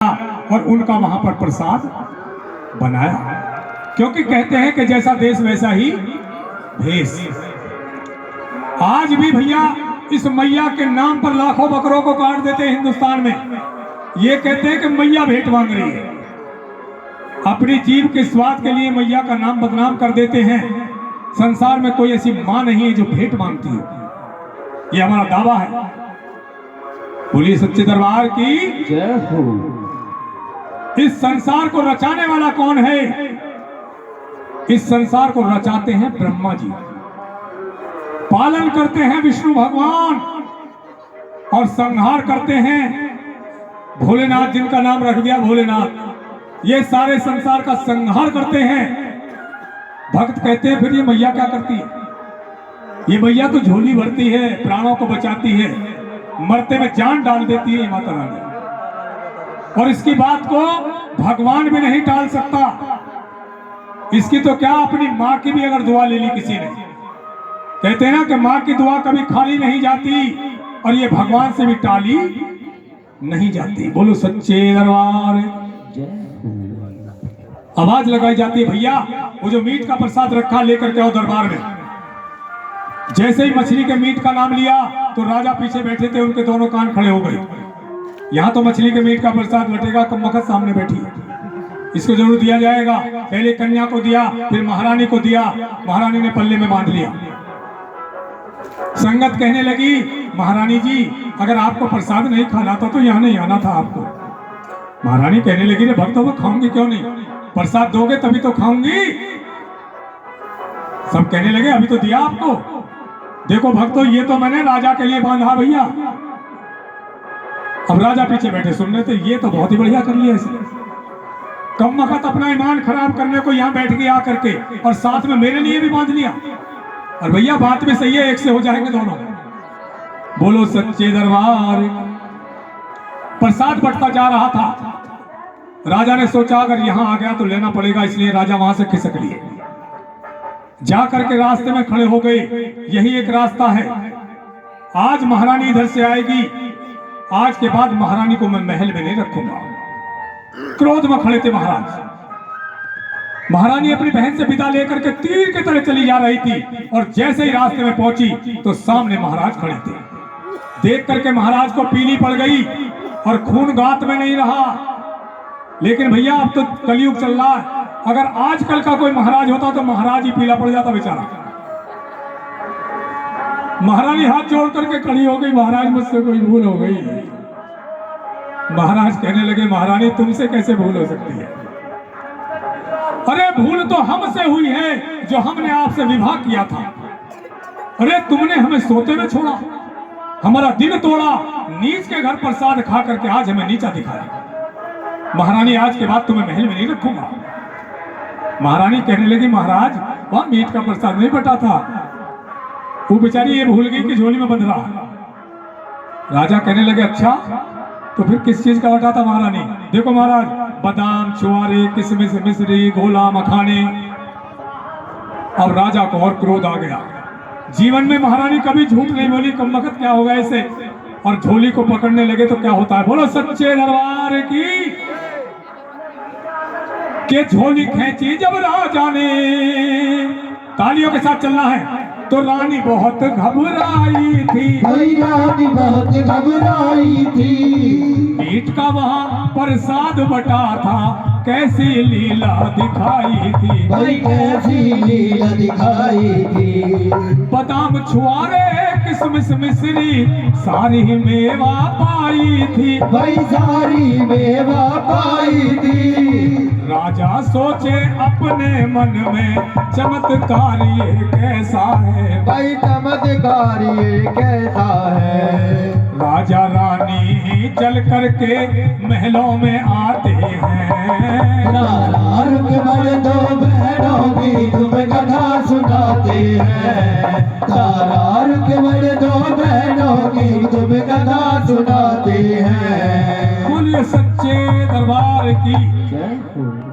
और उनका वहां पर प्रसाद बनाया, क्योंकि कहते हैं कि जैसा देश वैसा ही भेष। आज भी भैया इस मैया के नाम पर लाखों बकरों को काट देते हैं हिंदुस्तान में। ये कहते हैं कि मैया भेंट मांग रही है, अपनी जीव के स्वाद के लिए मैया का नाम बदनाम कर देते हैं। संसार में कोई ऐसी मां नहीं है जो भेंट मांगती हो, ये हमारा दावा है। बोलिए सच्चे दरबार की जय हो। इस संसार को रचाने वाला कौन है? इस संसार को रचाते हैं ब्रह्मा जी, पालन करते हैं विष्णु भगवान और संहार करते हैं भोलेनाथ, जिनका नाम रख दिया भोलेनाथ। ये सारे संसार का संहार करते हैं। भक्त कहते हैं फिर ये मैया क्या करती है? ये मैया तो झोली भरती है, प्राणों को बचाती है, मरते में जान डाल देती है माता रानी। और इसकी बात को भगवान भी नहीं टाल सकता। इसकी तो क्या, अपनी माँ की भी अगर दुआ ले ली किसी ने, कहते हैं ना कि माँ की दुआ कभी खाली नहीं जाती, और ये भगवान से भी टाली नहीं जाती। बोलो सच्चे दरबार। आवाज लगाई जाती है भैया, वो जो मीट का प्रसाद रखा लेकर के आओ दरबार में। जैसे ही मछली के मीट का नाम लिया तो राजा पीछे बैठे थे, उनके दोनों कान खड़े हो गए। यहाँ तो मछली के मीट का प्रसाद बटेगा, कमबख्त सामने बैठी है, इसको जरूर दिया जाएगा। पहले कन्या को दिया, फिर महारानी को दिया, महारानी ने पल्ले में बांध लिया। संगत कहने लगी, महारानी जी अगर आपको प्रसाद नहीं खाना था तो यहाँ नहीं आना था आपको। महारानी कहने लगी, रे भक्तों को खाऊंगी क्यों नहीं, प्रसाद दोगे तभी तो खाऊंगी। सब कहने लगे, अभी तो दिया आपको। देखो भक्तों, ये तो मैंने राजा के लिए बांधा भैया। अब राजा पीछे बैठे सुन रहे थे, ये तो बहुत ही बढ़िया कर लिया इसने, कम वक्त अपना ईमान खराब करने को यहाँ बैठ गया करके, और साथ में मेरे लिए भी बांध लिया। और भैया बात भी सही है, एक से हो जाएंगे दोनों। बोलो सच्चे दरबार। प्रसाद बंटता जा रहा था, राजा ने सोचा अगर यहां आ गया तो लेना पड़ेगा, इसलिए राजा वहां से खिसक लिए, जा करके रास्ते में खड़े हो गए। यही एक रास्ता है, आज महारानी इधर से आएगी, आज के बाद महारानी को मैं महल में नहीं रखूंगा। क्रोध में खड़े थे महाराज। महारानी अपनी बहन से विदा लेकर के तीर की तरह चली जा रही थी, और जैसे ही रास्ते में पहुंची तो सामने महाराज खड़े थे। देख करके महाराज को पीली पड़ गई और खून गात में नहीं रहा। लेकिन भैया अब तो कलयुग चल रहा है, अगर आजकल का कोई महाराज होता तो महाराज ही पीला पड़ जाता बेचारा। महारानी हाथ जोड़ करके खड़ी हो गई, महाराज मुझसे कोई भूल हो गई। महाराज कहने लगे, महारानी तुमसे कैसे भूल हो सकती है? अरे भूल तो हमसे हुई है जो हमने आपसे विवाह किया था। अरे तुमने हमें सोते में छोड़ा, हमारा दिन तोड़ा, नीच के घर प्रसाद खा करके आज हमें नीचा दिखाया। महारानी आज के बाद तुम्हें महल में नहीं रखूंगा। महारानी कहने लगी, महाराज वहां मीट का प्रसाद नहीं बटा था, वो बेचारी ये भूल गई कि झोली में बंध रहा। राजा कहने लगे, अच्छा तो फिर किस चीज का बटा था महारानी? देखो महाराज, बादाम, छुआरे, किशमिश, मिश्री, घोला, मखाने। अब राजा को और क्रोध आ गया। जीवन में महारानी कभी झूठ नहीं बोली, कमबख्त क्या होगा ऐसे, और झोली को पकड़ने लगे तो क्या होता है? बोलो सच्चे दरबार की। के झोली खींची जब राजा ने, तालियों के साथ चलना है, तो रानी बहुत घबराई थी, रानी बहुत घबराई थी। मीट का वहां प्रसाद बटा था, कैसी लीला दिखाई थी, भाई कैसी लीला दिखाई थी। बादाम, छुआरे, किशमिश, मिश्री, सारी मेवा पाई थी, भाई सारी मेवा पाई थी। राजा सोचे अपने मन में, चमत्कार ये कैसा है, भाई चमत्कार ये कैसा है। राजा रानी चल करके महलों में आते हैं, नारार के मर्दों बहनों की तुम कथा सुनाते हैं, नारार के मर्दों बहनों की तुम कथा सुनाते हैं। बोलिए सच्चे दरबार की। जय हो।